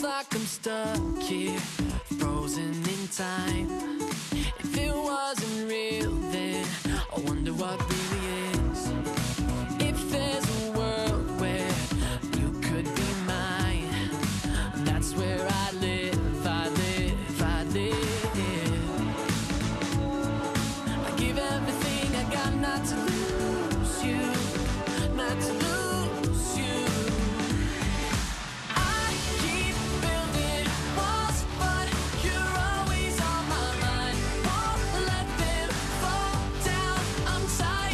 like I'm stuck here, frozen in time. If it wasn't real, then I wonder what really is. If there's a world where you could be mine, that's where I live, I live, I live. I give everything I got not to lose you, not to lose you. I keep building walls, but you're always on my mind. Won't let them fall down. I'm tired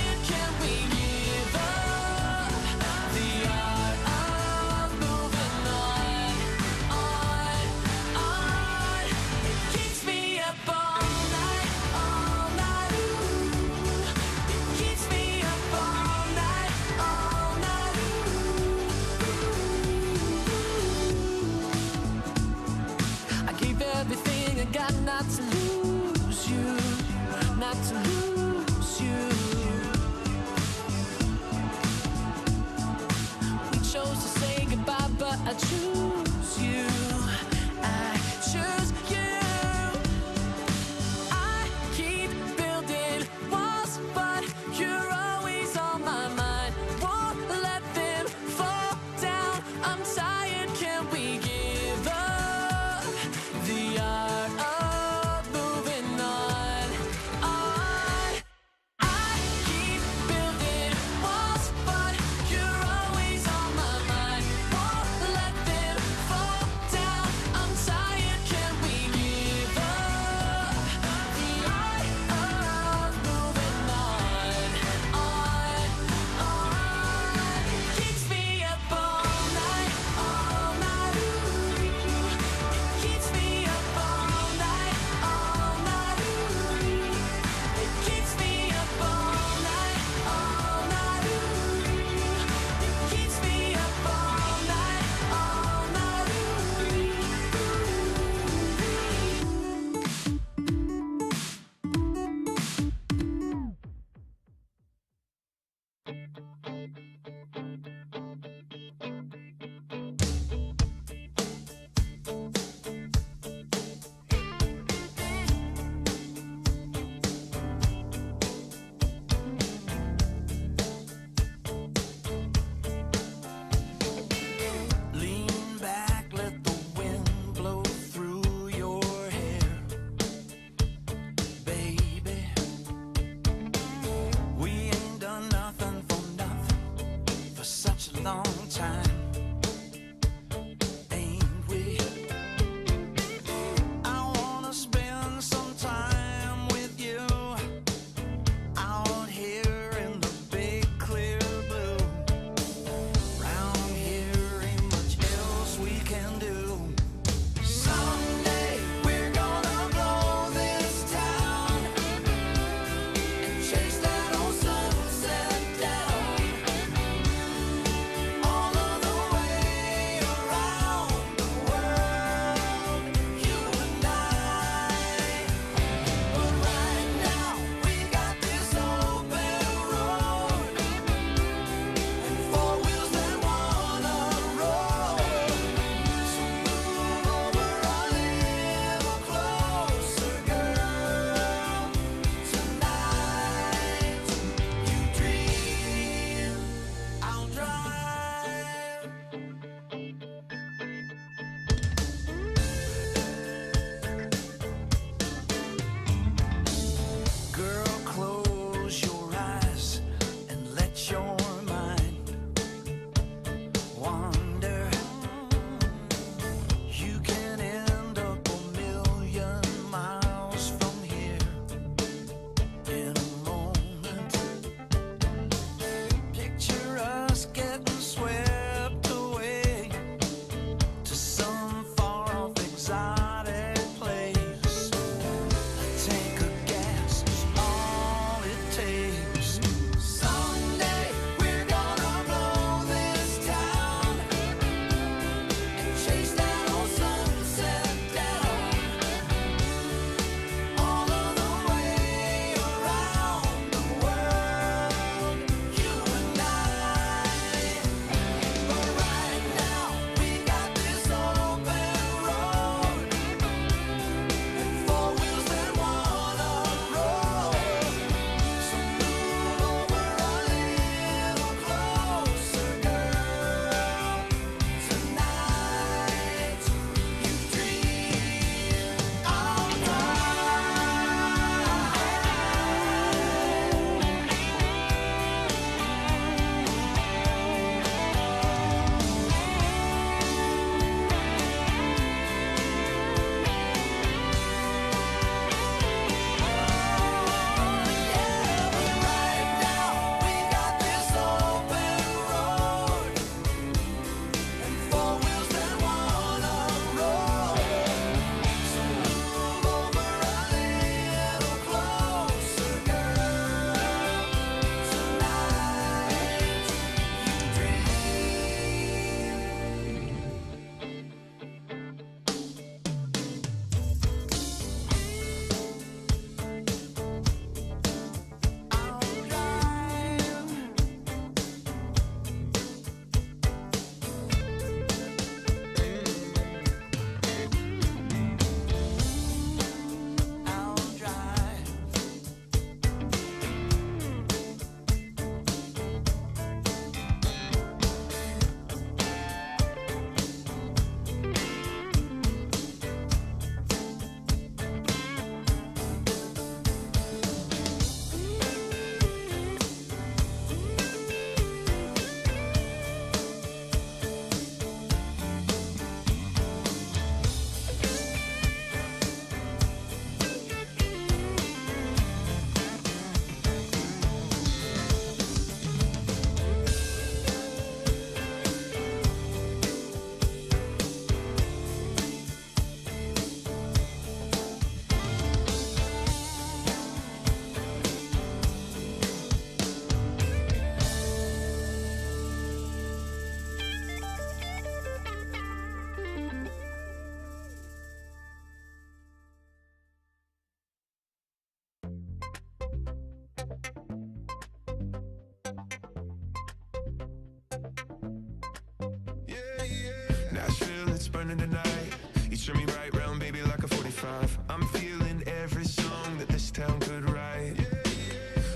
burning tonight. You turn me right round, baby, like a 45. I'm feeling every song that this town could write.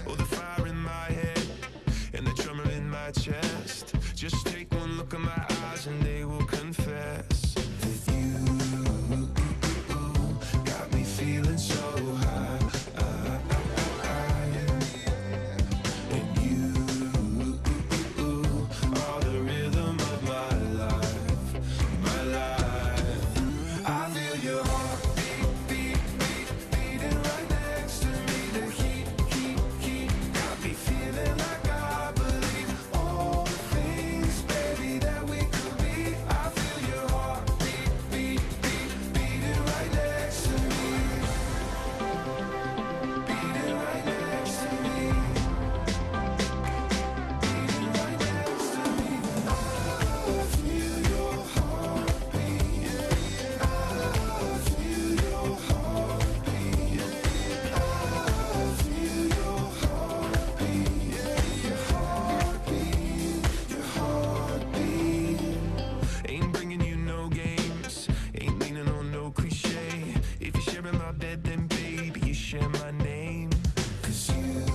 Oh, the fire in my head and the drummer in my chest. Just take one look at my eyes and they will confess that you got me feeling so high. And you are the rhythm of my life, my life. I feel your heart beating right next to me. The heat got me feeling like I believe all the things, baby, that we could be. I feel your heart beating right next to me, beating right next to me, beating right next to me. I feel your heartbeat. I feel your heartbeat. I feel your heartbeat. Your heartbeat, your heartbeat. Ain't bringing you no games, ain't leaning on no cliche. If you're sharing my bed, then baby, you share my name. 'Cause you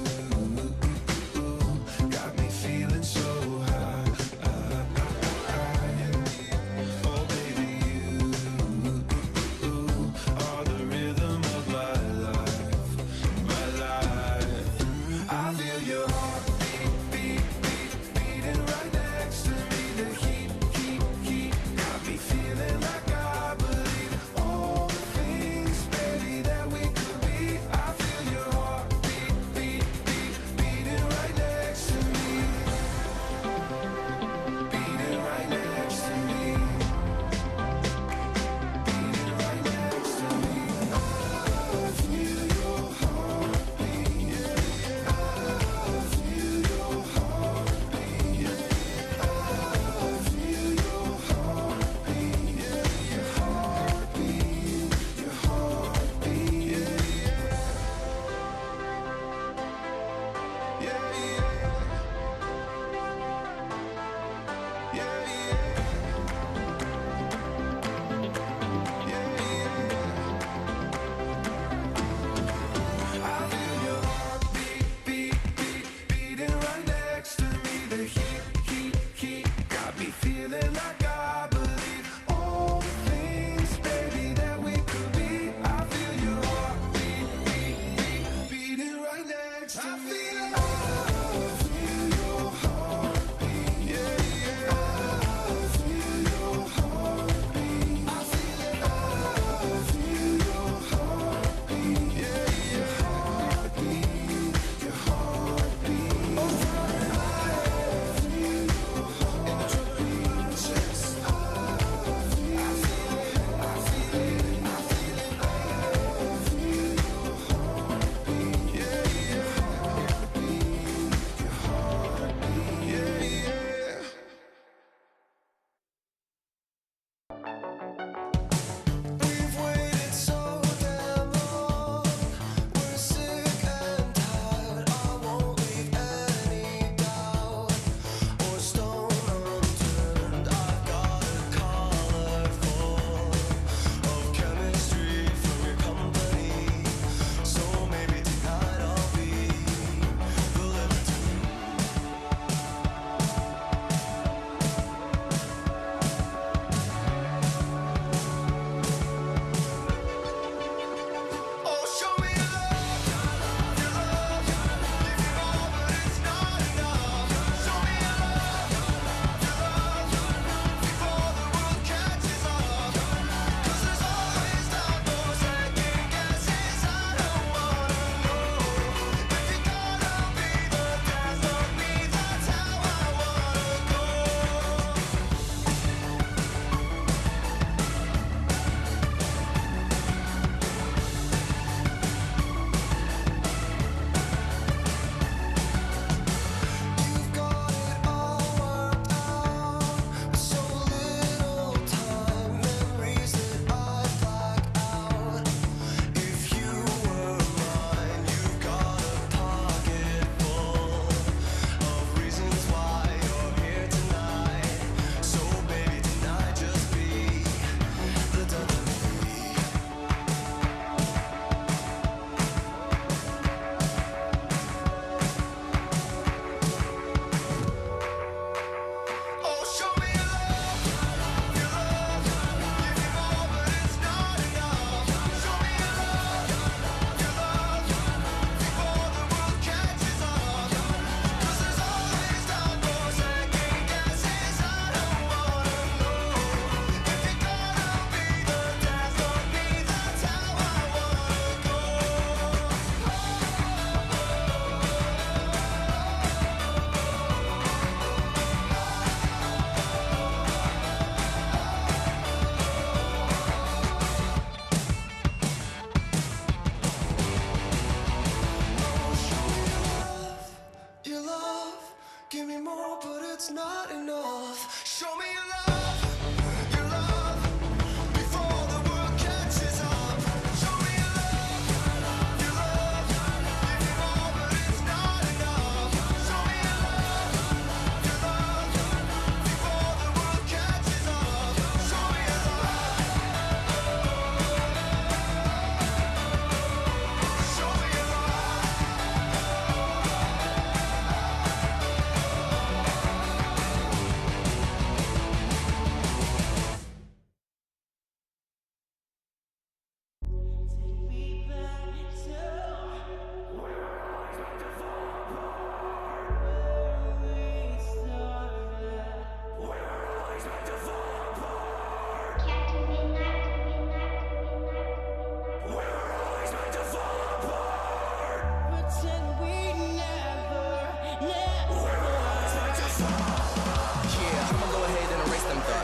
got me feeling so high. Oh, baby, you are the rhythm of my life, my life. I feel your heart beating right next to me. The heat got me feeling like I believe all the things, baby, that we could be. I feel your heart beating right next to me, beating right next to me, beating right next to me. I feel your heartbeat. I feel your heartbeat. I feel your heartbeat. Your heartbeat, your heartbeat. Yeah, I feel your heart beating right next to me. The heat got me feeling like I believe all the things, baby, that we could be. I feel your heart beating right next to me. I feel your heartbeat. Yeah. I feel your heartbeat. I feel your heartbeat. Yeah. Your heartbeat, your heartbeat. Oh, I feel your heart in my chest.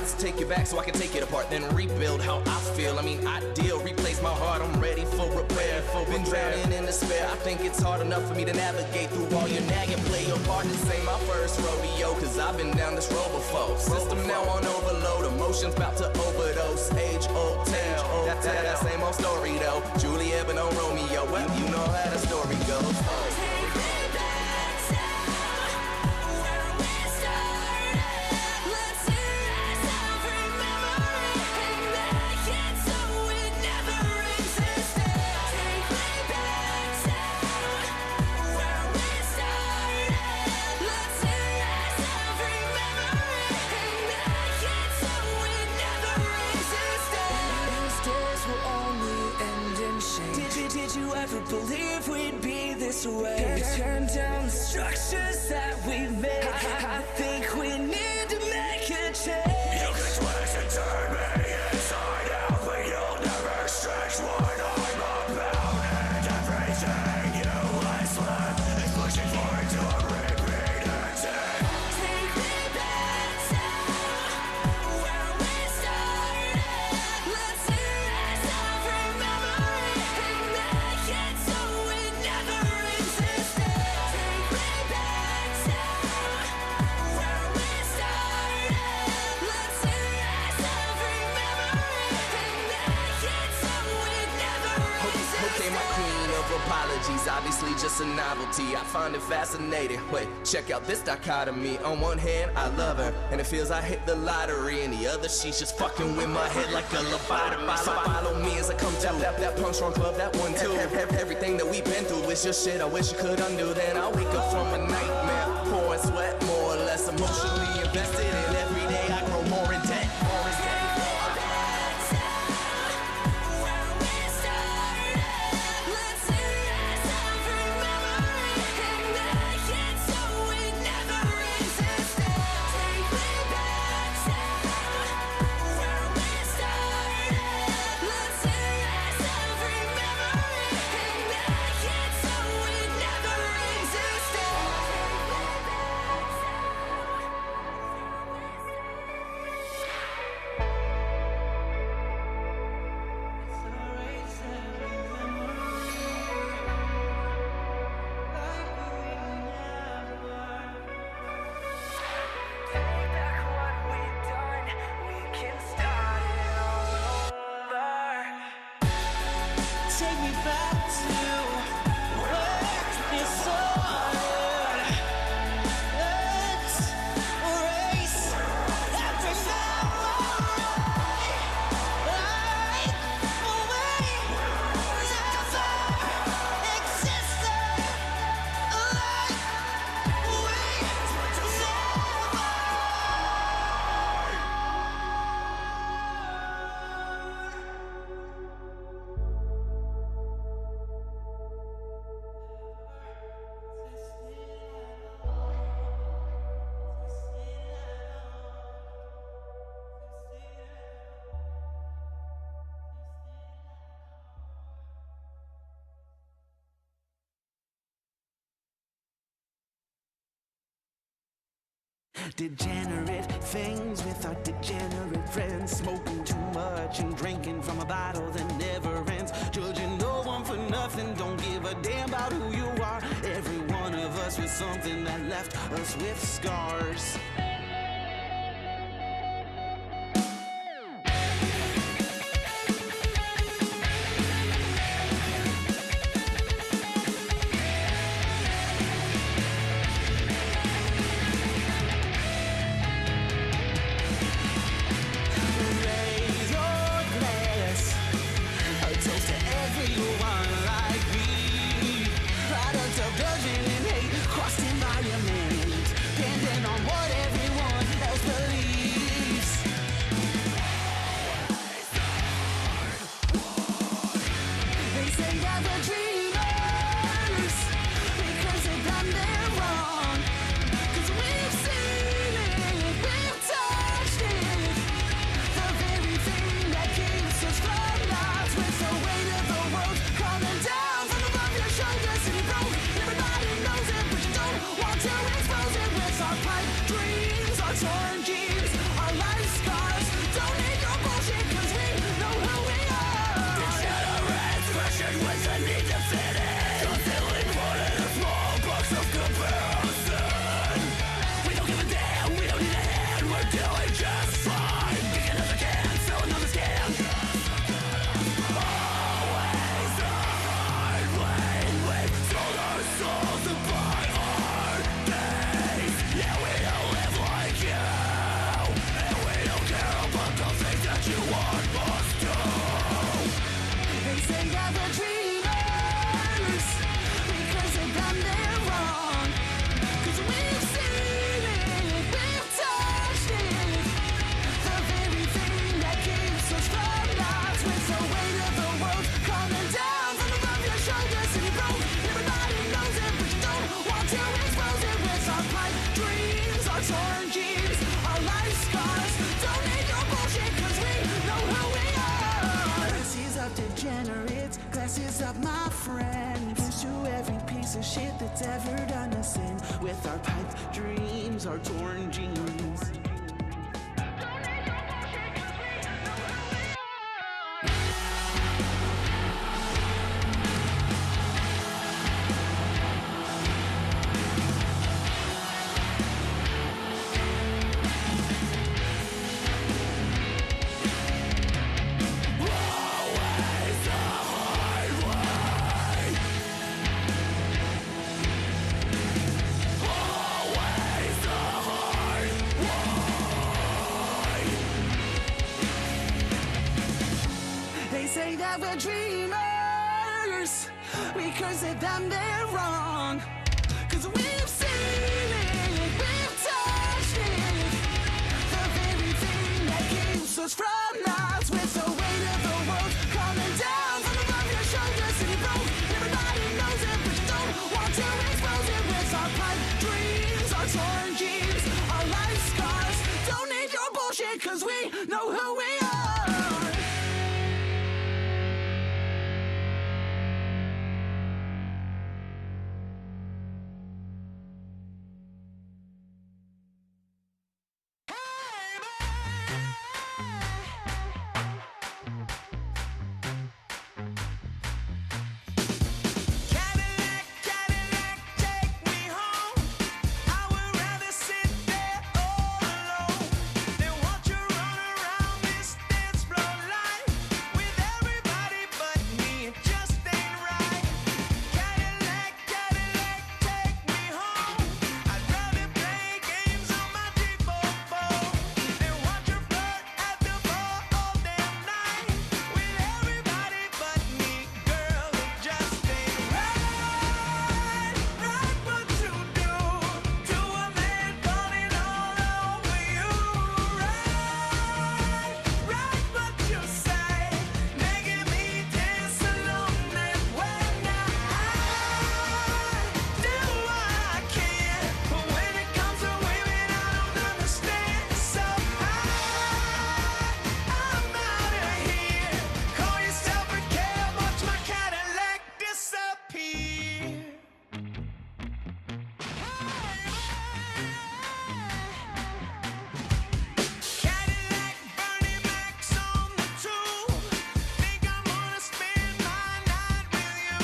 got to take it back so I can take it apart, then rebuild how I feel. I mean, ideal, replace my heart, I'm ready for repair. Been drowning in despair, I think it's hard enough for me to navigate through all your nagging. Play your part, this ain't my first rodeo, cause I've been down this road before. System now on overload, emotions about to overdose. Age old tale, that same old story though. Juliet but no Romeo, well you know how the story goes. Take me back to where we started. Let's erase every memory and make it so it never existed. Take me back to where we started. Let's erase every memory and make it so it never existed. These days will only end in shame. Did you ever believe we'd be this way? Turn down the structures that we made. I think we need to make a change. You can twist and turn me inside out, but you'll never stretch what I'm about. And everything useless left is pushing forward to a repeat ending. Take me back to where we started. Let's erase every memory and make it so it never existed. Take me back to where we started. Let's erase every memory and make it so it never existed. Okay, my queen of apologies, obviously just a novelty. I find it fascinating. Wait, check out this dichotomy. On one hand, I love her, and it feels I hit the lottery. And the other, she's just fucking with my head like a lobotomy. So follow me as I come to that punch drunk club, that one too. Everything that we've been through is just shit I wish you could undo. Then I wake up from a nightmare, pouring sweat, more or less emotionally invested. And every day I grow more in debt. Back to where we started. Let's erase every memory and make it so it never existed. Take me back to where we started. Let's erase every memory and make it so it never existed. Take back what we've done, we can start it all over. Take me back to where it started. Let's erase every memory like we never existed. Degenerate things with our degenerate friends, smoking too much and drinking from a bottle that never ends, judging no one for nothing, don't give a damn about who you are. Every one of us with something that left us with scars. Raise your glass, a toast to everyone like me. Product of judgment and hate, crossed environment, depending on voices of my friends. Here's to every piece of shit that's ever done us in. With our pipe dreams, our torn jeans. They say that we're dreamers. We curse at them, they're wrong. 'Cause we've seen it, we've touched it. The very thing that keeps us from us. With the weight of the world coming down from above your shoulders. And you broke, everybody knows it, but you don't want to expose it. With our pipe dreams, our torn jeans, our life scars. Don't need your bullshit, 'cause we know who we are. Cadillac, Cadillac, take me home. I would rather sit there all alone than watch you run around this dance floor life with everybody but me. It just ain't right. Cadillac, Cadillac, take me home. I'd rather play games on my G4 than watch you flirt at the bar all damn night with everybody but me. Girl, it just ain't right. Right what you do to a man falling all over you. Right what you say, making me dance alone that way. Now I do what I can, but when it comes to women, I don't understand. So I'm out of here. Call yourself a cab, watch my Cadillac disappear. Cadillac, Bernie Mac's on the tube. Think I'm gonna spend my night with you.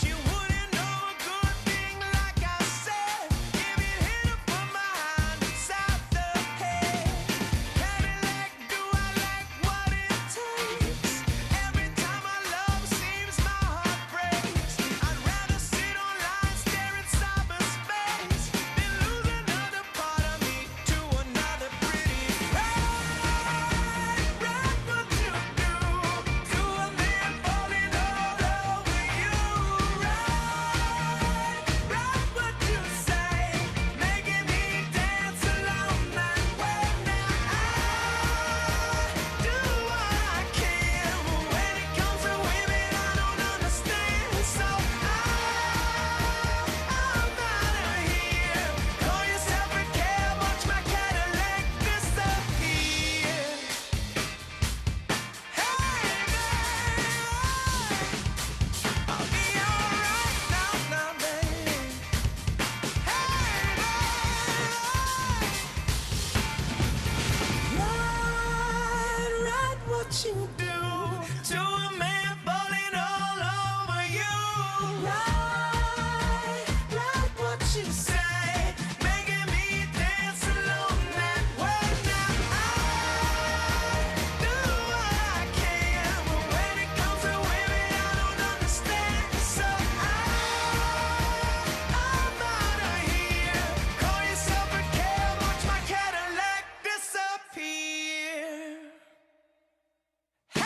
She wouldn't know a good thing, like I said, if it hit her from behind, south the head. Cadillac, do I like what it takes? Every time I love seems my heart breaks. I'd rather sit online staring cyberspace than lose another part of me to another pretty right. Right what you do to a man falling all over you. Right what you say, making me dance alone that way. Now I do what I can, but when it comes to women, I don't understand. So I'm out of here. Call yourself a cab, watch my Cadillac disappear. Hey, I'll be alright now, baby. Right what you do to a man falling all over you. Right what you say, making me dance alone that way. Now I do what I can, but when it comes to women, I don't understand. So I'm out of here. Call yourself a cab, watch my Cadillac disappear. Hey,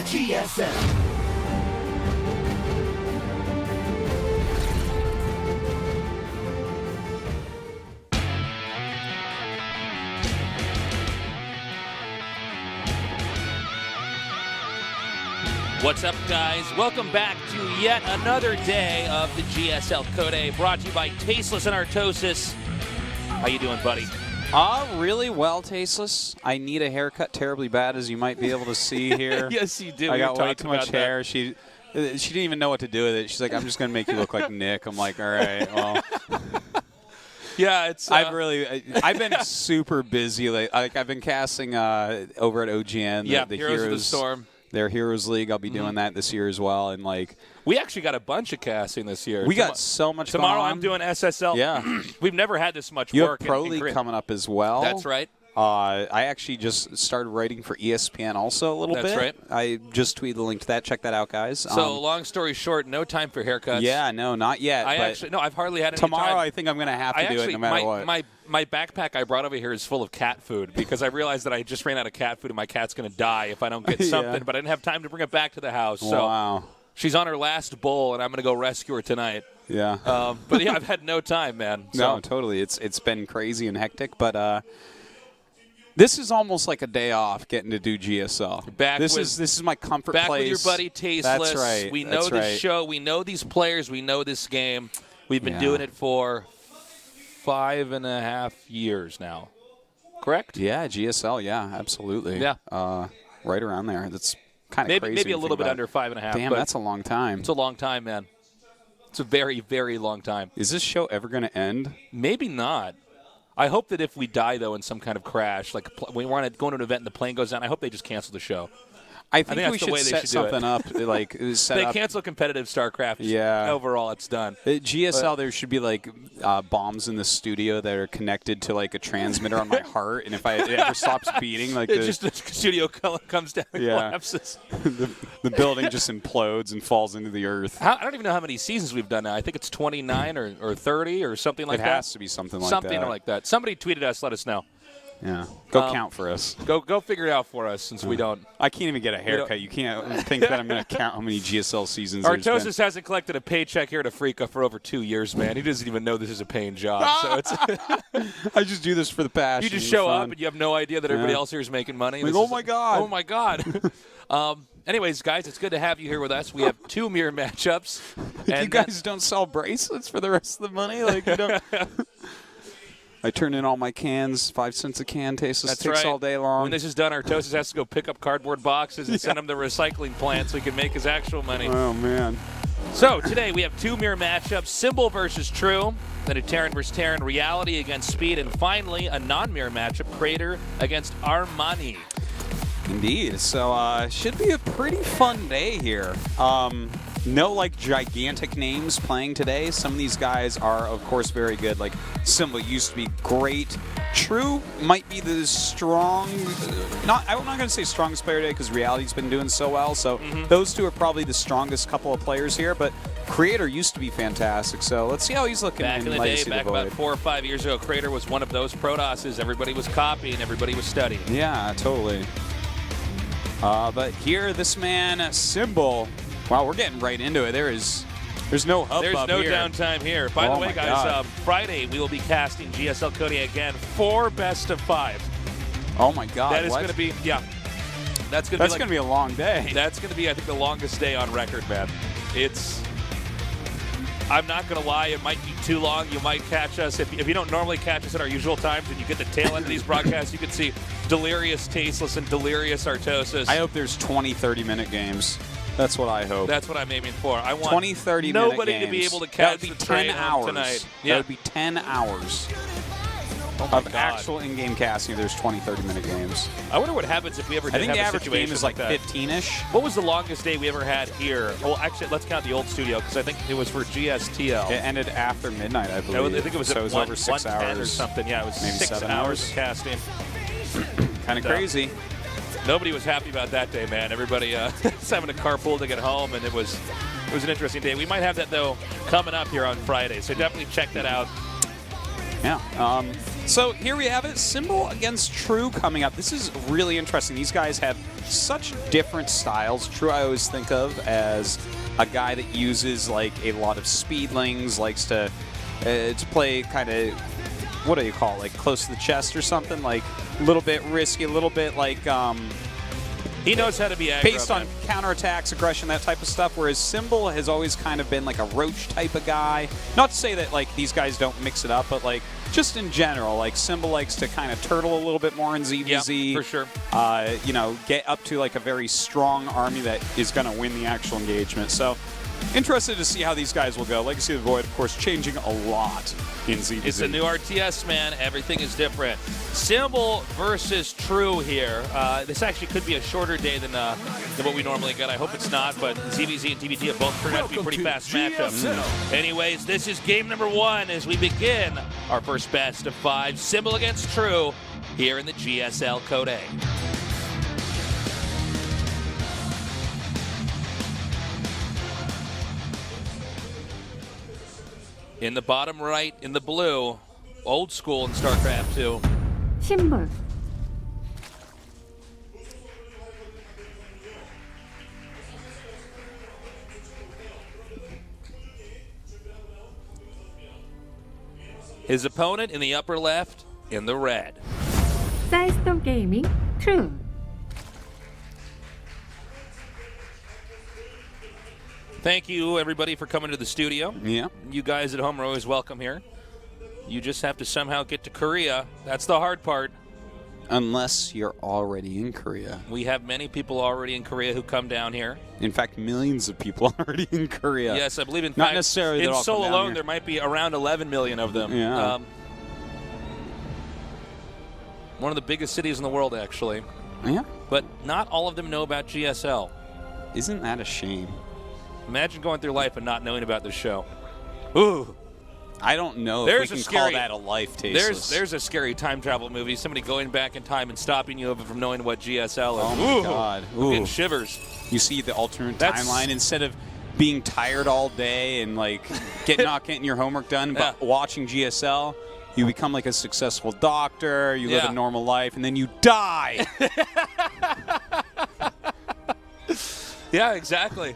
GSL. What's up, guys? Welcome back to yet another day of the GSL CodeA, brought to you by Tasteless and Artosis. How you doing, buddy? Really well, Tasteless. I need a haircut terribly bad, as you might be able to see here. Yes, you do. I We got were way talking too much about that. hair. She didn't even know what to do with it. She's like, I'm just going to make you look like Nick. I'm like, all right, well. Yeah, it's. I've been super busy. Like I've been casting over at OGN. Yeah, the Heroes of the Storm. Their Heroes League. I'll be doing that this year as well. And like, we actually got a bunch of casting this year. we got so much Tomorrow going on. I'm doing SSL. Yeah. We've never had this much You work. have Pro in League Korea. coming up as well. That's right. I actually just started writing for ESPN also a little bit. That's right. I just tweeted the link to that. Check that out, guys. So, long story short, no time for haircuts. Yeah, no, not yet. but I've hardly had any tomorrow time. I think I'm going to have to do it no matter what. My backpack I brought over here is full of cat food because I realized that I just ran out of cat food and my cat's going to die if I don't get something. Yeah. But I didn't have time to bring it back to the house. So Wow. she's on her last bowl, and I'm going to go rescue her tonight. Yeah. But yeah, I've had no time, man. So. No, totally. It's been crazy and hectic, but this is almost like a day off getting to do GSL. This is my comfort back place. with your buddy Tasteless. That's right. We know this show. We know these players. We know this game. We've been doing it for 5.5 years now. Correct? Yeah, GSL. Yeah, absolutely. Yeah. Right around there. That's kind of crazy. Maybe a when you little think bit about under it. 5.5. Damn, but that's a long time. It's a long time, man. It's a very, very long time. Is this show ever going to end? Maybe not. I hope that if we die, though, in some kind of crash, like we want to go to an event and the plane goes down, I hope they just cancel the show. I think that's we the should way they set should do it. something up. Like set They up. cancel competitive StarCraft. Yeah. Overall, it's done. At GSL, there should be like bombs in the studio that are connected to like a transmitter on my heart, and if it ever stops beating, like The studio comes down and collapses. the building just implodes and falls into the earth. I don't even know how many seasons we've done now. I think it's 29 or 30 or something like It that. has to be something like Something that. like that. Somebody tweeted us. Let us know. Yeah. Go count for us. Go figure it out for us since we don't. I can't even get a haircut. You can't think that I'm going to count how many GSL seasons there's been. Artosis hasn't collected a paycheck here at Africa for over 2 years, man. He doesn't even know this is a paying job. So it's I just do this for the passion. you just and show fun. up and you have no idea that everybody else here is making money. Like, This oh is- my God. Oh my God. Anyways, guys, it's good to have you here with us. We have 2 mirror matchups. And You guys don't sell bracelets for the rest of the money? Like you don't. I turn in all my cans, 5 cents a can. Tasteless That's takes right. all day long. When this is done, Artosis has to go pick up cardboard boxes and send them to the recycling plant so he can make his actual money. Oh man. So today we have 2 mirror matchups: Symbol versus True, then a Terran versus Terran, Reality against Speed, and finally a non-mirror matchup: Crater against Armani. Indeed. So should be a pretty fun day here. No like gigantic names playing today. Some of these guys are of course very good. Like Symbol used to be great. True might be the strong. I'm not going to say strongest player today because Reality's been doing so well. So those two are probably the strongest couple of players here. But Creator used to be fantastic. So let's see how he's looking Back in the day, Legacy of the back about Void. 4 or 5 years ago, Crater was one of those Protosses. Everybody was copying, everybody was studying. Yeah, totally. But here, this man, Symbol. Wow, we're getting right into it. There's no hubbub There's no here. downtime here. By the Oh way, my guys, God. Friday we will be casting GSL CodeA again for best of 5. Oh my God! That is what? going to be, that's going That's going to be a long day. That's going to be, I think, the longest day on record, man. I'm not going to lie, it might be too long. You might catch us, if you don't normally catch us at our usual times and you get the tail end of these broadcasts, you can see delirious Tasteless and delirious Artosis. I hope there's 20, 30-minute games. That's what I hope. That's what I'm aiming for. I want 20, 30-minute nobody games. to be able to That catch would be the train 10 home hours. tonight. That Yeah. would be 10 hours Oh my of God. actual in-game casting if there's 20, 30-minute games. I wonder what happens if we ever I did think the have a average situation game is like that. 15-ish. What was the longest day we ever had here? Well, actually, let's count the old studio because I think it was for GSTL. It ended after midnight, I believe. I think it was so at it was one, over 6 1:10 or hours. something. Yeah, it was Maybe 6 7 hours hours. of casting. Kind of crazy. Nobody was happy about that day, man. Everybody was having a carpool to get home, and it was an interesting day. We might have that, though, coming up here on Friday, so definitely check that out. Yeah. So here we have it. Symbol against True coming up. This is really interesting. These guys have such different styles. True I always think of as a guy that uses like a lot of speedlings, likes to play kind of, what do you call it, like close to the chest or something, like a little bit risky, a little bit like he knows how to be aggro, based on man. counterattacks, aggression, that type of stuff, whereas Symbol has always kind of been like a roach type of guy. Not to say that like these guys don't mix it up, but like just in general, like Symbol likes to kind of turtle a little bit more in ZVZ. Yeah, for sure. You know, get up to like a very strong army that is going to win the actual engagement. So interested to see how these guys will go. Legacy of the Void, of course, changing a lot in ZVZ. It's a new RTS, man. Everything is different. Symbol versus True here. This actually could be a shorter day than what we normally get. I hope it's not, but ZVZ and TBT have both turned out to be pretty fast matchups. Anyways, this is game number 1 as we begin our first best of 5. Symbol against True here in the GSL CodeA. In the bottom right, in the blue, old school in StarCraft 2. 심볼, His opponent in the upper left, in the red. 사이스톤 게이밍, 트루. Thank you, everybody, for coming to the studio. Yeah. You guys at home are always welcome here. You just have to somehow get to Korea. That's the hard part. Unless you're already in Korea. We have many people already in Korea who come down here. In fact, millions of people already in Korea. Yes, I believe in Not fact, necessarily in that all Seoul come down alone, here. there might be around 11 million of them. Yeah. One of the biggest cities in the world, actually. Yeah. But not all of them know about GSL. Isn't that a shame? Imagine going through life and not knowing about this show. Ooh. I don't know There's if we a can call scary- that a life tasteless. There's a scary time travel movie. Somebody going back in time and stopping you from knowing what GSL is. Oh my Ooh. God. I'm getting Ooh. shivers. You see the alternate That's- timeline, instead of being tired all day and like not getting your homework done, but Yeah. watching GSL, you become like a successful doctor, you live Yeah. a normal life, and then you die. Yeah, exactly.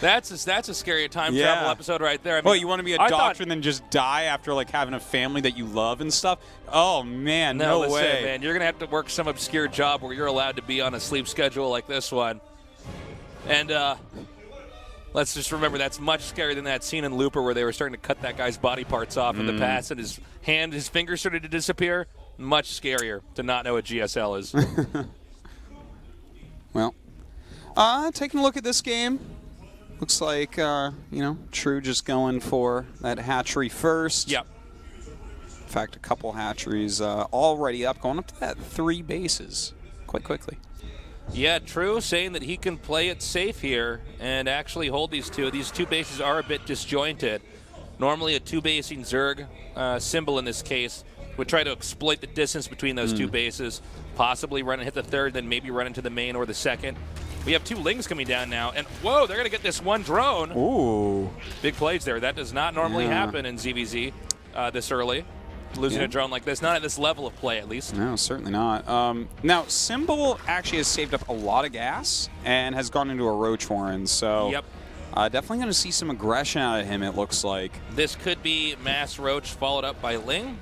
That's a scary time Yeah. travel episode right there. I mean, Well, you want to be a I doctor thought- and then just die after like having a family that you love and stuff? Oh man, no listen, way. man. You're gonna have to work some obscure job where you're allowed to be on a sleep schedule like this one. And let's just remember that's much scarier than that scene in Looper where they were starting to cut that guy's body parts off in the past, and his fingers started to disappear. Much scarier to not know what GSL is. Well, taking a look at this game, looks like True just going for that hatchery first. Yep. In fact, a couple hatcheries already up, going up to that 3 bases quite quickly. Yeah, True saying that he can play it safe here and actually hold these two. These 2 bases are a bit disjointed. Normally a 2-basing Zerg, Symbol in this case, would try to exploit the distance between those 2 bases, possibly run and hit the third, then maybe run into the main or the second. We have 2 Lings coming down now, and whoa, they're going to get this one drone. Ooh. Big plays there. That does not normally Yeah. happen in ZVZ this early. Losing Yeah. a drone like this, not at this level of play at least. No, certainly not. Now, Symbol actually has saved up a lot of gas and has gone into a Roach Warren, so Yep. definitely going to see some aggression out of him, it looks like. This could be Mass Roach followed up by Ling.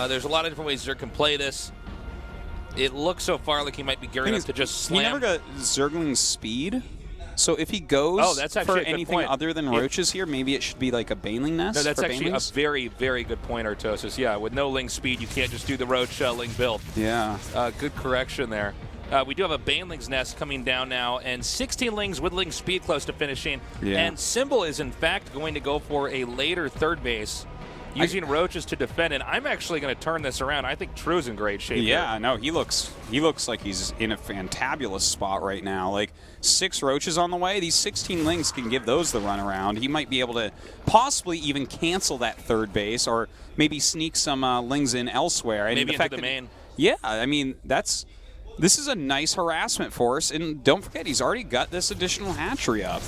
There's a lot of different ways Zerg can play this. It looks so far like he might be gearing up to just slam. He never got Zergling's speed, so if he goes Oh, that's actually for a good anything point. other than Roaches here, maybe it should be like a Baneling Nest. No, that's for actually Banelings? a very, very good point, Artosis. Yeah, with no Ling speed, you can't just do the Roach Ling build. Yeah. Good correction there. We do have a Baneling's Nest coming down now, and 16 Lings with Ling speed close to finishing. Yeah. And Symbol is, in fact, going to go for a later third base, using Roaches to defend, and I'm actually going to turn this around. I think True's in great shape. Yeah, here. no, he looks like he's in a fantabulous spot right now. Like 6 Roaches on the way, these 16 Lings can give those the run around. He might be able to possibly even cancel that third base, or maybe sneak some Lings in elsewhere. And Maybe the fact into the that- main. Yeah, I mean this is a nice harassment force, and don't forget he's already got this additional hatchery up.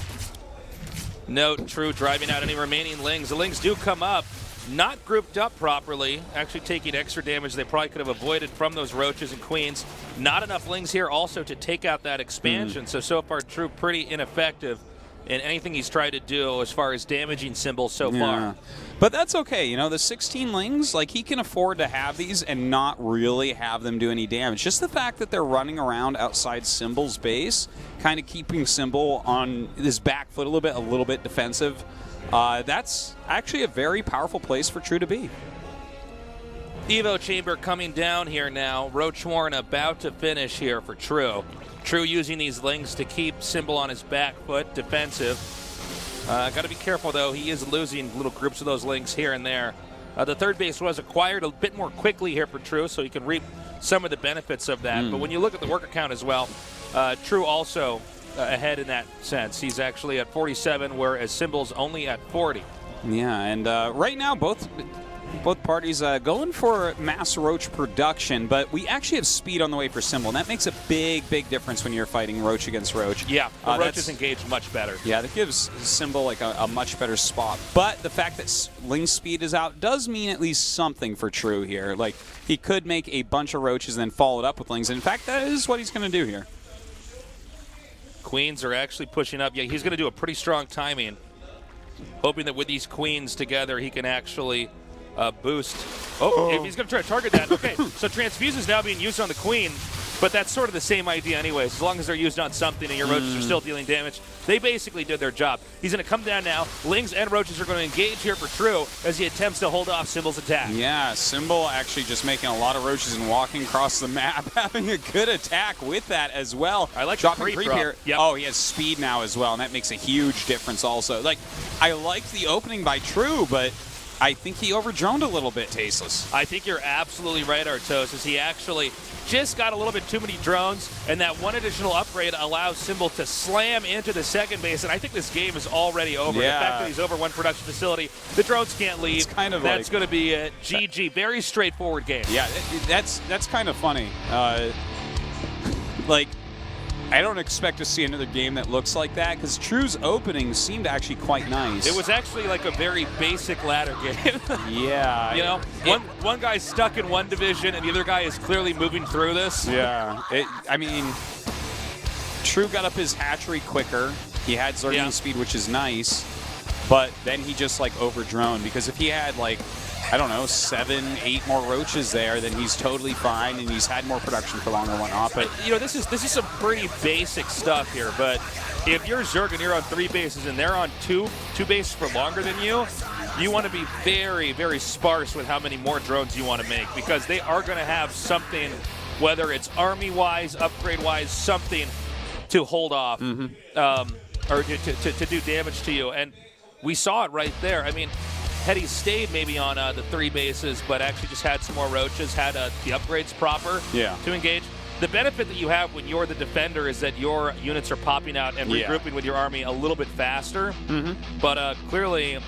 Note, True driving out any remaining Lings. The Lings do come up. not grouped up properly, actually taking extra damage they probably could have avoided from those roaches and queens. Not enough lings here also to take out that expansion. So far, True pretty ineffective in anything he's tried to do as far as damaging symbols so far. But that's okay. You know, the 16 lings, like, he can afford to have these and not really have them do any damage. Just the fact that they're running around outside Symbol's base, kind of keeping Symbol on his back foot a little bit defensive. That's actually a very powerful place for True to be. Evo Chamber coming down here now. Roach Warren about to finish here for True. True using these lings to keep Symbol on his back foot, defensive. Got to be careful, though. He is losing little groups of those lings here and there. The third base was acquired a bit more quickly here for True, so he can reap some of the benefits of that. But when you look at the worker count as well, True also ahead in that sense. He's actually at 47, whereas Symbol's only at 40. Yeah, and right now both parties going for mass roach production, but we actually have speed on the way for Symbol, and that makes a big difference when you're fighting roach against roach. Yeah, the roach is engaged much better. Yeah, that gives Symbol like a much better spot. But the fact that Ling speed is out does mean at least something for True here. Like, he could make a bunch of roaches and then follow it up with lings. In fact, that is what he's going to do here. Queens are actually pushing up. Yeah, he's going to do a pretty strong timing, hoping that with these queens together, he can actually boost. If he's going to try to target that. Okay, so Transfuse is now being used on the queen, but that's sort of the same idea anyways. As long as they're used on something and your roaches are still dealing damage, they basically did their job. He's going to come down now. Lings and roaches are going to engage here for True as he attempts to hold off Symbol's attack. Yeah, Symbol actually just making a lot of roaches and walking across the map, having a good attack with that as well. I like dropping the creep drop here. Yep. Oh, he has speed now as well, and that makes a huge difference also. Like, I liked the opening by True, but I think he overdroned a little bit, Tasteless. I think you're absolutely right, Artos, as he actually just got a little bit too many drones, and that one additional upgrade allows Symbol to slam into the second base, and I think this game is already over. Yeah. The fact that he's over one production facility, the drones can't leave. It's kind of that's like, going to be a GG. Very straightforward game. Yeah, that's kind of funny. Like, I don't expect to see another game that looks like that, because True's opening seemed actually quite nice. It was actually like a very basic ladder game. Yeah. You know, one guy's stuck in one division, and the other guy is clearly moving through this. Yeah. I mean, True got up his hatchery quicker. He had Zergling speed, which is nice, but then he just, like, overdroned, because if he had, like, I don't know, 7, 8 more roaches there, then he's totally fine, and he's had more production for longer and whatnot. But you know, this is some pretty basic stuff here. But if you're Zerg and you're on 3 bases and they're on two bases for longer than you, you want to be very sparse with how many more drones you want to make, because they are going to have something, whether it's army-wise, upgrade-wise, something to hold off or to do damage to you. And we saw it right there. I mean, had he stayed maybe on the 3 bases, but actually just had some more roaches, had the upgrades proper to engage. The benefit that you have when you're the defender is that your units are popping out and regrouping with your army a little bit faster. But clearly,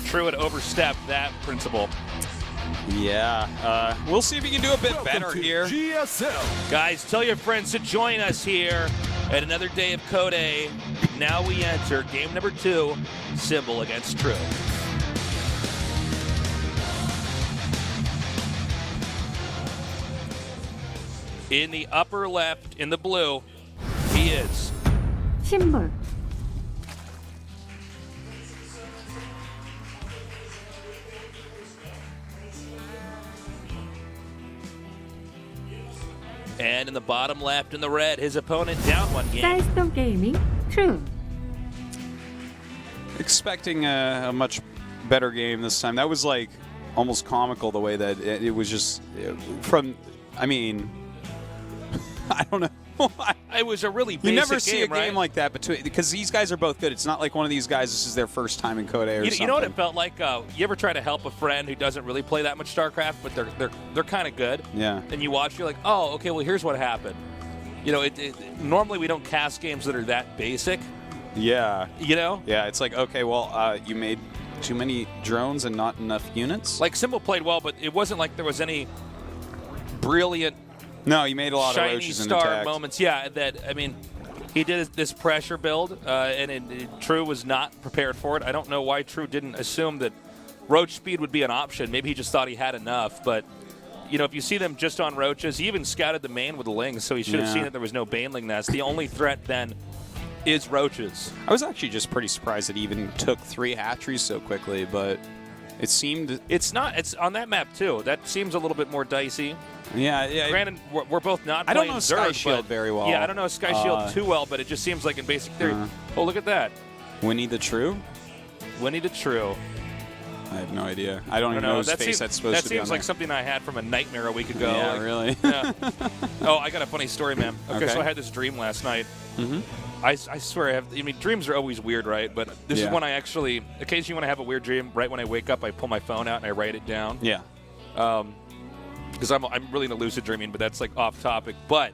True had overstepped that principle. yeah, we'll see if he can do a bit better here. GSL. Guys, tell your friends to join us here at another day of CodeA. Now we enter game number 2, Symbol against True. In the upper left, in the blue, he is 심볼, and in the bottom left, in the red, his opponent down 1 game. 쌀스톤 게이밍 True. Expecting a much better game this time. That was, like, almost comical the way that it was just from, I mean, I don't know. It was a really basic You never see a right? game like that because these guys are both good. It's not like one of these guys, this is their first time in CodeA or something. You know what it felt like? You ever try to help a friend who doesn't really play that much StarCraft, but they're kind of good? Yeah. And you watch, you're like, oh, okay, well, here's what happened. You know, normally we don't cast games that are that basic. Yeah. You know? Yeah, it's like, okay, well, you made too many drones and not enough units? Like, Symbol played well, but it wasn't like there was any brilliant No, you made a lot of shiny roaches and star attacked. moments. Yeah, that, I mean, he did this pressure build, and True was not prepared for it. I don't know why True didn't assume that roach speed would be an option. Maybe he just thought he had enough, but you know, if you see them just on roaches, he even scouted the main with the lings, so he should have seen that there was no baneling nest. The only threat then is roaches. I was actually just pretty surprised that he even took 3 hatcheries so quickly, but it seemed... It's not. It's on that map, too. That seems a little bit more dicey. Yeah. Granted, we're both not I playing don't know Zerg, Sky Shield very well. Yeah, I don't know Sky Shield too well, but it just seems like in basic theory. Oh, look at that. Winnie the True? Winnie the True. I have no idea. I don't even know whose face that's supposed to be on That seems like there. something I had from a nightmare a week ago. Yeah, like, really? Yeah. Oh, I got a funny story, man. Okay, Okay. so I had this dream last night. I swear, I mean, dreams are always weird, right? But this is when I actually, occasionally when I have a weird dream, right when I wake up, I pull my phone out and I write it down. Yeah. Because I'm really into lucid dreaming, but that's like off topic. But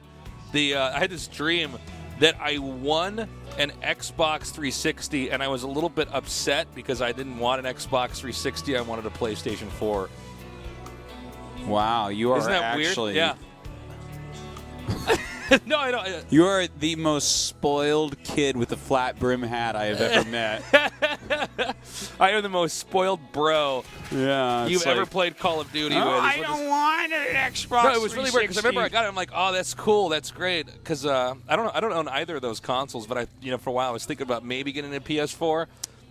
I had this dream that I won an Xbox 360, and I was a little bit upset because I didn't want an Xbox 360. I wanted a PlayStation 4. Wow, you are Isn't that actually... weird? Yeah. No, I don't. You are the most spoiled kid with a flat brim hat I have ever met. I am the most spoiled bro Yeah. you've ever played Call of Duty Oh, with. I don't want an Xbox. No, it was really weird because I 360. remember I got it. I'm like, oh, that's cool, that's great. Because I don't own either of those consoles, but for a while I was thinking about maybe getting a PS4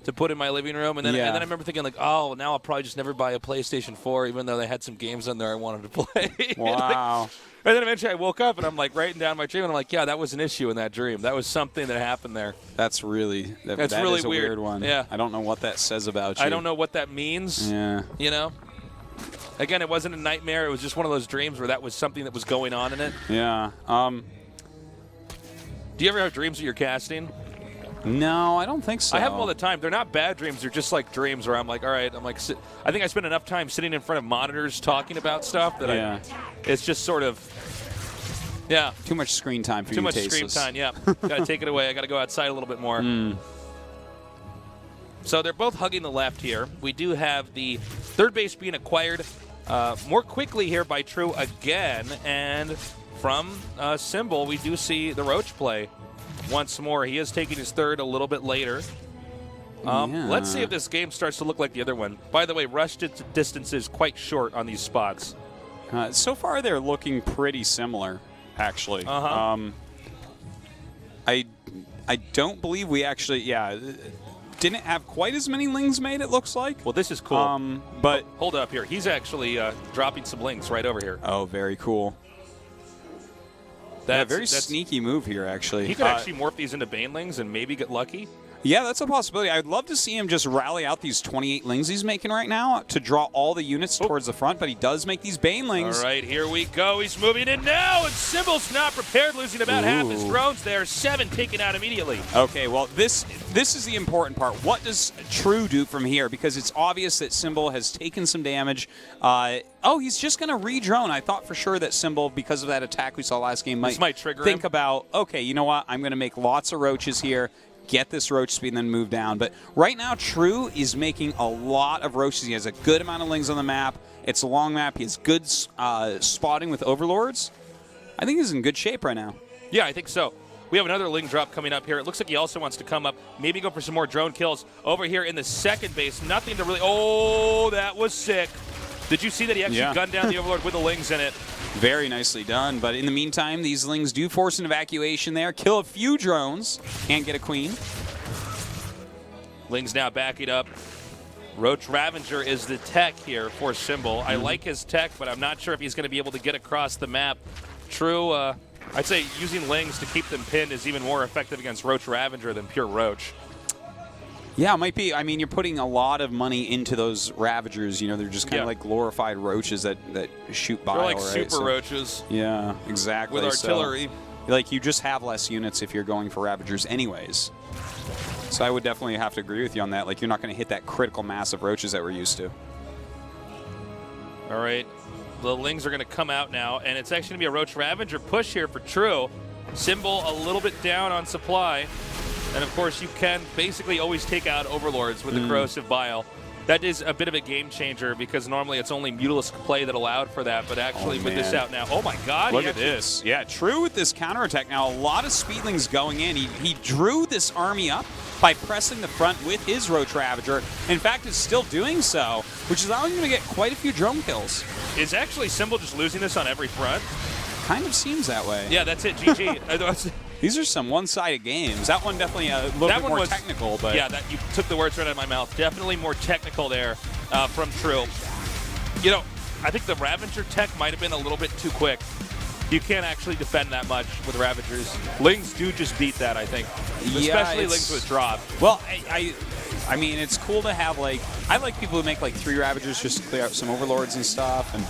to put in my living room, and then I remember thinking like, oh, now I'll probably just never buy a PlayStation 4, even though they had some games on there I wanted to play. Wow. And then eventually I woke up and I'm like writing down my dream, and I'm like, yeah, that was an issue in that dream. That was something that happened there. That's really that really is a weird. one. Yeah. I don't know what that says about you. I don't know what that means. Yeah. You know? Again, it wasn't a nightmare. It was just one of those dreams where that was something that was going on in it. Yeah. Do you ever have dreams that you're casting? No, I don't think so. I have them all the time. They're not bad dreams. They're just like dreams where I'm like, all right, I think I spend enough time sitting in front of monitors talking about stuff that it's just sort of, too much screen time for you. Too much tasteless. screen time, yeah. Got to take it away. I got to go outside a little bit more. So they're both hugging the left here. We do have the third base being acquired more quickly here by True again. And from Symbol, we do see the Roach play once more. He is taking his third a little bit later. Let's see if this game starts to look like the other one. By the way, rush distance is quite short on these spots. So far, they're looking pretty similar, actually. I don't believe we actually, didn't have quite as many lings made, it looks like. Well, this is cool. But hold up here. He's actually dropping some links right over here. Oh, very cool. That's sneaky move here, actually. He could actually morph these into banelings and maybe get lucky. Yeah, that's a possibility. I'd love to see him just rally out these 28 lings he's making right now to draw all the units towards the front, but he does make these banelings. All right, here we go. He's moving in now, and Symbol's not prepared, losing about half his drones there. 7 taken out immediately. Okay, well, this is the important part. What does True do from here? Because it's obvious that Symbol has taken some damage. He's just going to re-drone. I thought for sure that Symbol, because of that attack we saw last game, might trigger think him. about, okay, you know what? I'm going to make lots of roaches here, get this roach speed, and then move down. But right now, True is making a lot of roaches. He has a good amount of lings on the map. It's a long map. He has good spotting with overlords. I think he's in good shape right now. Yeah, I think so. We have another ling drop coming up here. It looks like he also wants to come up, maybe go for some more drone kills. Over here in the second base, nothing to really... Oh, that was sick. Did you see that he actually gunned down the overlord with the lings in it? Very nicely done. But in the meantime, these lings do force an evacuation there, kill a few drones, and get a queen. Lings now backing up. Roach Ravager is the tech here for Symbol. I like his tech, but I'm not sure if he's going to be able to get across the map. True, I'd say using lings to keep them pinned is even more effective against Roach Ravager than pure Roach. Yeah, it might be. I mean, you're putting a lot of money into those Ravagers. You know, they're just kind of like glorified roaches that shoot by. They're like right? super roaches. Yeah, exactly. With artillery. So, you just have less units if you're going for Ravagers anyways. So I would definitely have to agree with you on that. Like, you're not going to hit that critical mass of roaches that we're used to. All right. The lings are going to come out now, and it's actually going to be a Roach Ravager push here for True. Symbol a little bit down on supply. And, of course, you can basically always take out Overlords with the Corrosive Bile. That is a bit of a game changer because normally it's only Mutalisk play that allowed for that, but actually with this out now, oh my god. Look at this. Yeah, True with this counterattack. Now, a lot of Speedlings going in. He drew this army up by pressing the front with his Roach Ravager. In fact, is still doing so, which is allowing him to get quite a few drone kills. Is actually Symbol just losing this on every front? Kind of seems that way. Yeah, that's it. GG. These are some one-sided games. That one definitely a little bit more technical, but yeah, that you took the words right out of my mouth. Definitely more technical there from True. You know, I think the Ravager tech might have been a little bit too quick. You can't actually defend that much with Ravagers. Lings do just beat that, I think. Especially Lings with drop. Well, I mean, it's cool to have, like, I like people who make, like, 3 Ravagers just to clear out some Overlords and stuff. And,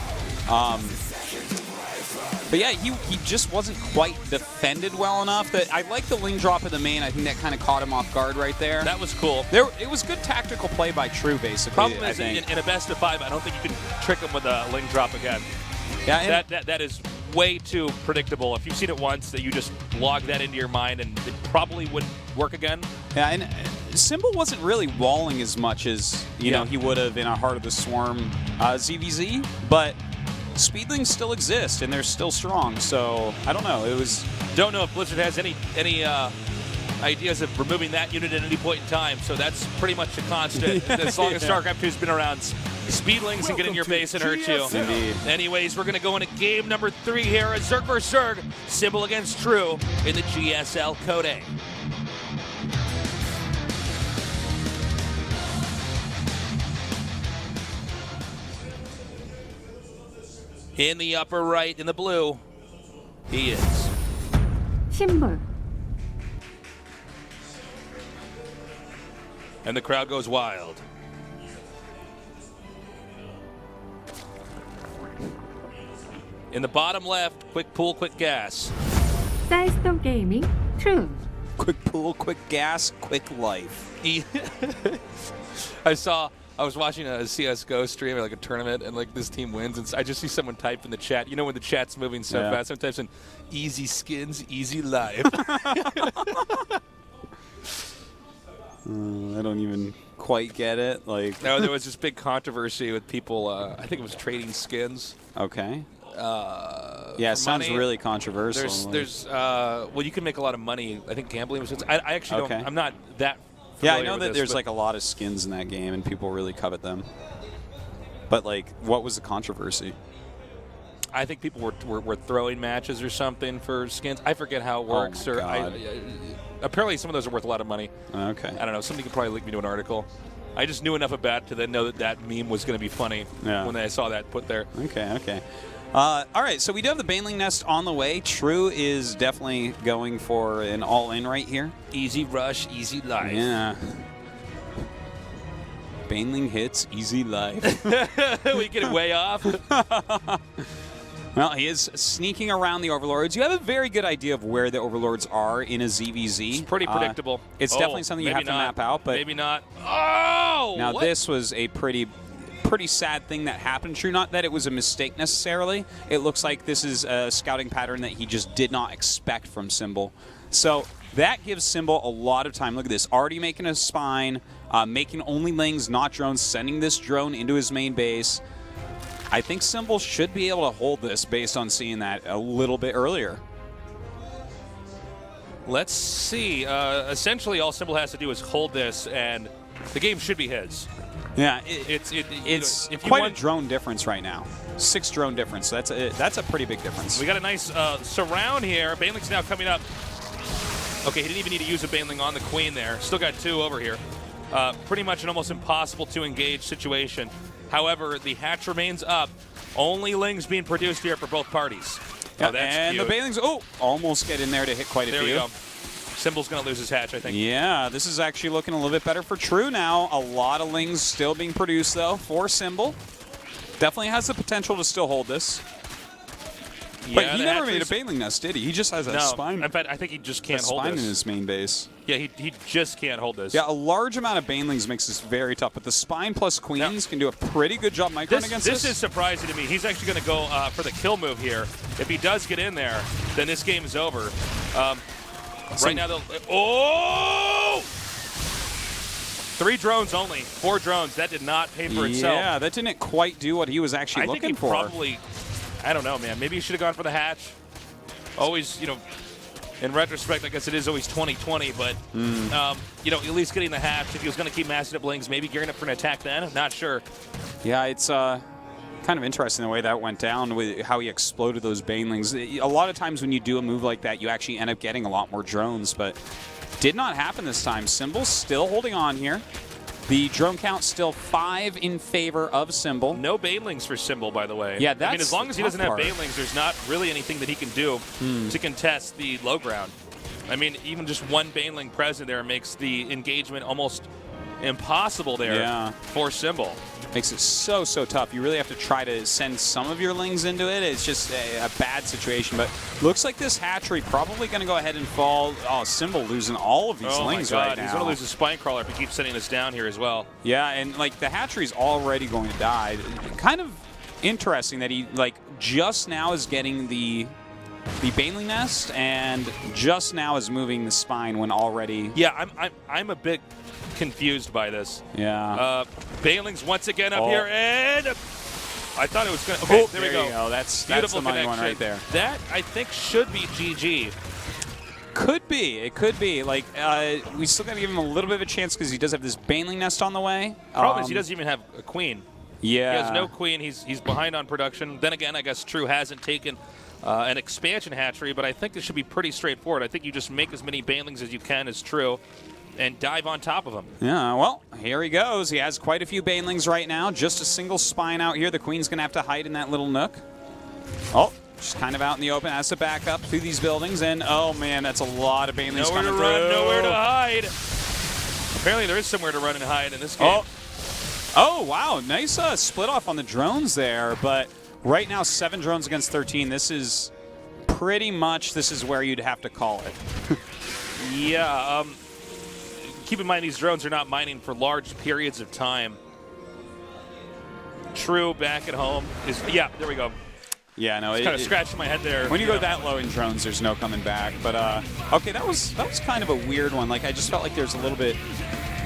but yeah, he just wasn't quite defended well enough. That I like the Ling drop in the main. I think that kind of caught him off guard right there. That was cool. It was good tactical play by True, basically. Problem is, in a best of 5, I don't think you can trick him with a Ling drop again. Yeah, that is way too predictable. If you've seen it once, that you just log that into your mind, and it probably wouldn't work again. Yeah, and Symbol wasn't really walling as much as you know he would have in a Heart of the Swarm ZVZ, but Speedlings still exist and they're still strong. So I don't know. Don't know if Blizzard has any ideas of removing that unit at any point in time. So that's pretty much a constant as long as StarCraft 2's been around. Speedlings and get in your base and hurt you. Indeed. Anyways, we're going to go into game number 3 here. A Zerg vs. Zerg, Symbol against True in the GSL CodeA. In the upper right, in the blue, he is Symbol. And the crowd goes wild. In the bottom left, quick pull, quick gas. Day6 Gaming. True. Quick pull, quick gas, quick life. I was watching a CSGO stream, like a tournament, and like this team wins, and I just see someone type in the chat. You know when the chat's moving so fast, someone types in "easy skins, easy life." I don't even quite get it. Like, no, there was this big controversy with people. I think it was trading skins. Okay. Yeah, it sounds really controversial. Well, you can make a lot of money. I think gambling was. I actually don't. I'm not that. Yeah, I know that there's like a lot of skins in that game, and people really covet them. But like, what was the controversy? I think people were throwing matches or something for skins. I forget how it works. Oh my God. Apparently, some of those are worth a lot of money. Okay. I don't know. Somebody could probably link me to an article. I just knew enough about it to then know that that meme was going to be funny when I saw that put there. Okay. All right, so we do have the Baneling Nest on the way. True is definitely going for an all-in right here. Easy rush, easy life. Yeah. Baneling hits, easy life. We get it way off. Well, he is sneaking around the Overlords. You have a very good idea of where the Overlords are in a ZVZ. It's pretty predictable. It's definitely something you have to map out. But maybe not. Oh! Now, this was a pretty sad thing that happened. True, not that it was a mistake necessarily. It looks like this is a scouting pattern that he just did not expect from Symbol. So that gives Symbol a lot of time. Look at this. Already making a spine, making only Lings, not drones, sending this drone into his main base. I think Symbol should be able to hold this based on seeing that a little bit earlier. Let's see. Essentially, all Symbol has to do is hold this, and the game should be his. Yeah, it's quite a drone difference right now. 6 drone difference. That's a pretty big difference. We got a nice surround here. Baneling's now coming up. Okay, he didn't even need to use a Baneling on the Queen there. Still got 2 over here. Pretty much an almost impossible to engage situation. However, the hatch remains up. Only Lings being produced here for both parties. Yeah, and cute. The Banelings, almost get in there to hit quite a few. There we go. Symbol's going to lose his hatch, I think. Yeah, this is actually looking a little bit better for True now. A lot of Lings still being produced, though, for Symbol. Definitely has the potential to still hold this. Yeah, but he never made a Baneling Nest, did he? He just has a spine. In fact, I think he just can't hold this. Spine in his main base. Yeah, he just can't hold this. Yeah, a large amount of Banelings makes this very tough, but the spine plus Queens can do a pretty good job microing against this. This is surprising to me. He's actually going to go for the kill move here. If he does get in there, then this game is over. Right now, 3 drones only, 4 drones. That did not pay for itself. Yeah, that didn't quite do what he was actually I think looking he for. probably, I don't know, man. Maybe he should have gone for the hatch. Always, you know, in retrospect, I guess it is always 2020, but, you know, at least getting the hatch. If he was going to keep massing up lings, maybe gearing up for an attack then. Not sure. Yeah, it's kind of interesting the way that went down with how he exploded those banelings. A lot of times when you do a move like that, you actually end up getting a lot more drones, but did not happen this time. Symbol's still holding on here. The drone count still 5 in favor of Symbol. No banelings for Symbol, by the way. Yeah, I mean, that's as long as he the doesn't tough have part. banelings, there's not really anything that he can do to contest the low ground. I mean, even just one baneling present there makes the engagement almost impossible there for Symbol. Makes it so tough. You really have to try to send some of your lings into it. It's just a bad situation. But looks like this hatchery probably going to go ahead and fall. Oh, Symbol losing all of these lings my God. right now. He's going to lose his spine crawler if he keeps sending this down here as well. Yeah, and like the hatchery's already going to die. Kind of interesting that he like just now is getting the baneling nest and just now is moving the spine when already. Yeah, I'm a bit confused by this. Yeah. Banelings once again up here, and I thought it was going to. Okay, there we go. You go. That's Beautiful the money connection one right there. That I think should be GG. Could be. It could be. Like, we still got to give him a little bit of a chance because he does have this baneling nest on the way. Problem is he doesn't even have a queen. Yeah. He has no queen. He's behind on production. Then again, I guess True hasn't taken an expansion hatchery, but I think this should be pretty straightforward. I think you just make as many banelings as you can as True and dive on top of him. Yeah, well, here he goes. He has quite a few banelings right now. Just a single spine out here. The queen's going to have to hide in that little nook. Oh, just kind of out in the open. Has to back up through these buildings. And, oh, man, that's a lot of banelings Nowhere coming to through. run, nowhere to hide. Apparently there is somewhere to run and hide in this game. Oh, wow. Nice split off on the drones there. But right now, 7 drones against 13. This is pretty much, this is where you'd have to call it. Yeah, keep in mind these drones are not mining for large periods of time. True back at home is, yeah, there we go. Yeah, no, Kind of scratching my head there. When you go that low in drones, there's no coming back. But okay, that was kind of a weird one. Like I just felt like there's a little bit.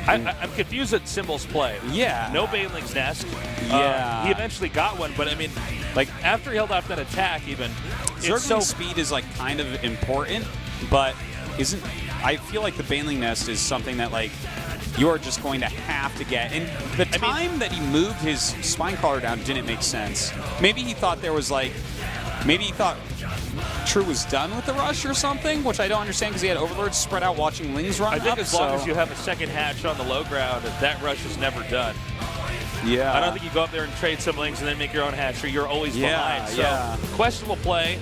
I'm confused at Symbol's play. Yeah. No baneling's nest. Yeah. He eventually got one, but I mean, like after he held off that attack, even Zergling speed is like kind of important, but isn't. I feel like the baneling nest is something that like you are just going to have to get. And the time that he moved his spine crawler down didn't make sense. Maybe he thought there was like, maybe he thought True was done with the rush or something, which I don't understand because he had overlords spread out watching lings run I think up, as long as you have a second hatch on the low ground, that rush is never done. Yeah. I don't think you go up there and trade some lings and then make your own hatchery. You're always behind. So yeah. questionable play.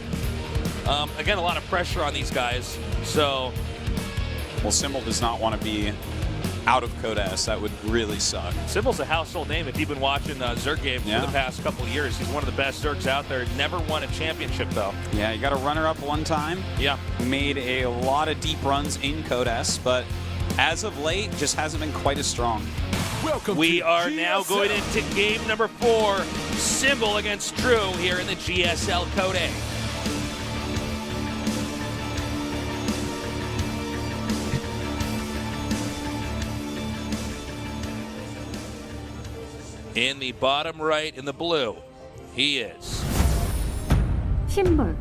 Again, a lot of pressure on these guys. So. Well, Symbol does not want to be out of CodeA. That would really suck. Symbol's a household name if you've been watching Zerg games for the past couple of years. He's one of the best Zergs out there. Never won a championship, though. Yeah, he got a runner-up one time. Yeah. Made a lot of deep runs in CodeA, but as of late, just hasn't been quite as strong. We are now going into game number 4. Symbol against True here in the GSL CodeA. In the bottom right, in the blue, he is. 심볼,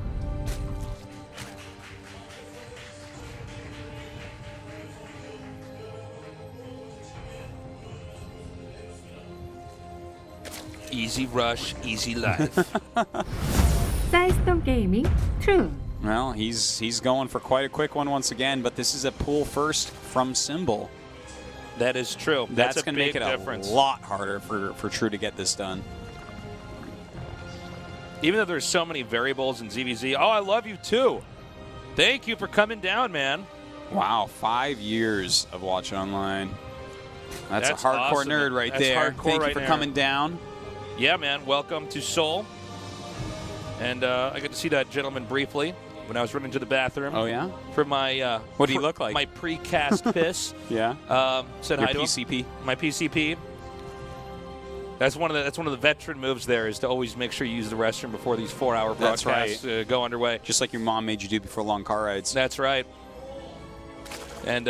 Easy rush, easy life. 사이스톤 게이밍, True. Well, he's going for quite a quick one once again, but this is a pull first from Symbol. That is true. That's going to make big it difference. a lot harder for True to get this done. Even though there's so many variables in ZVZ. Oh, I love you too. Thank you for coming down, man. Wow, 5 years of watching online. That's a hardcore awesome. nerd right That's there. hardcore Thank right you for there. coming down. Yeah, man. Welcome to Seoul. And I got to see that gentleman briefly when I was running to the bathroom. Oh, yeah? For my What did he look like? My precast piss. Yeah. Said Your hi to him. PCP. My PCP. That's one of the veteran moves. There is to always make sure you use the restroom before these 4-hour That's broadcasts go underway. Just like your mom made you do before long car rides. That's right. And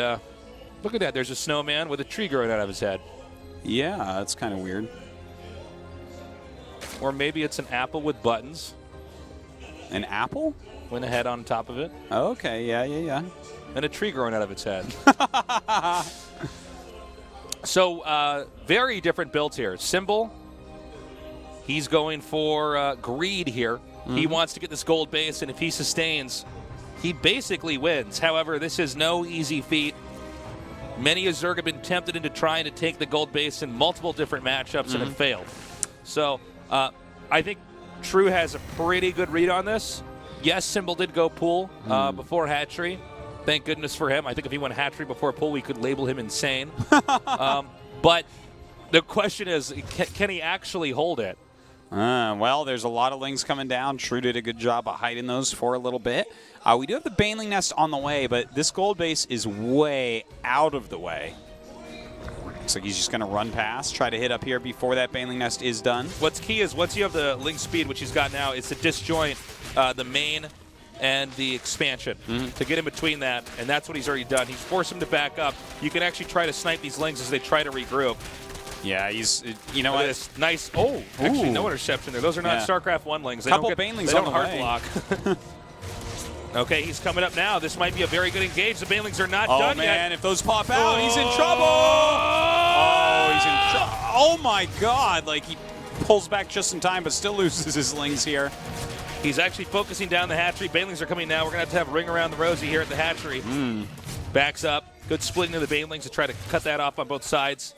Look at that. There's a snowman with a tree growing out of his head. Yeah, that's kind of weird. Or maybe it's an apple with buttons An apple? with a head on top of it. Okay, yeah. And a tree growing out of its head. So, very different builds here. Symbol, he's going for greed here. He wants to get this gold base, and if he sustains, he basically wins. However, this is no easy feat. Many a Zerg have been tempted into trying to take the gold base in multiple different matchups and have failed. So, I think True has a pretty good read on this. Yes, Symbol did go pool before Hatchery. Thank goodness for him. I think if he went Hatchery before pool, we could label him insane. But the question is, can he actually hold it? Well, there's a lot of lings coming down. True did a good job of hiding those for a little bit. We do have the Baneling Nest on the way, but this gold base is way out of the way. Looks like he's just going to run past, try to hit up here before that Baneling Nest is done. What's key is once you have the link speed, which he's got now, is to disjoint the main and the expansion to get in between that, and that's what he's already done. He's forced him to back up. You can actually try to snipe these lings as they try to regroup. Yeah, he's, you know Look at what? this nice, actually Ooh. no interception there. Those are not Yeah. StarCraft 1 lings. They Couple don't Banelings they don't on the hard way. block. Okay, he's coming up now. This might be a very good engage. The Banelings are not Oh, done man, yet. if those pop out, he's in trouble! Oh, he's in trouble. Oh, my God. Like, he pulls back just in time, but still loses his lings here. He's actually focusing down the hatchery. Banelings are coming now. We're going to have ring around the rosy here at the hatchery. Backs up. Good splitting of the Banelings to try to cut that off on both sides.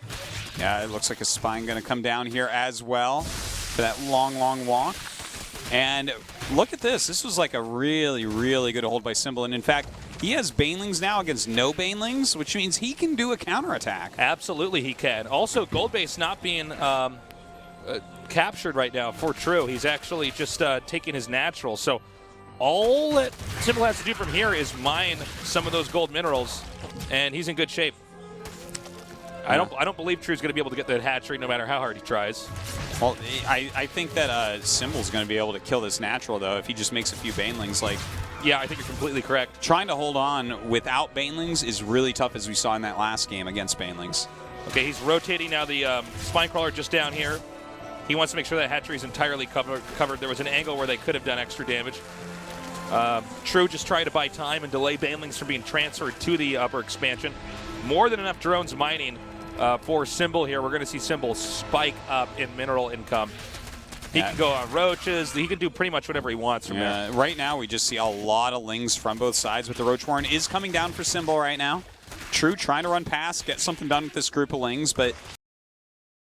Yeah, it looks like a spine going to come down here as well for that long, long walk. And look at this. This was like a really, really good hold by Symbol. And in fact, he has Banelings now against no Banelings, which means he can do a counterattack. Absolutely he can. Also, gold base not being captured right now for True. He's actually just taking his natural. So all that Symbol has to do from here is mine some of those gold minerals, and he's in good shape. I don't believe True's going to be able to get that hatchery no matter how hard he tries. Well, I think that Symbol's going to be able to kill this natural, though, if he just makes a few Banelings. Like, Yeah, I think you're completely correct. trying to hold on without Banelings is really tough, as we saw in that last game against Banelings. Okay, he's rotating now. The spine crawler just down here. He wants to make sure that hatchery is entirely covered. There was an angle where they could have done extra damage. True just trying to buy time and delay Banelings from being transferred to the upper expansion. More than enough drones mining for Symbol here. We're going to see Symbol spike up in mineral income. He can go on roaches. He can do pretty much whatever he wants from there. Right now, we just see a lot of lings from both sides, but the Roach Warren is coming down for Symbol right now. True trying to run past, get something done with this group of lings, but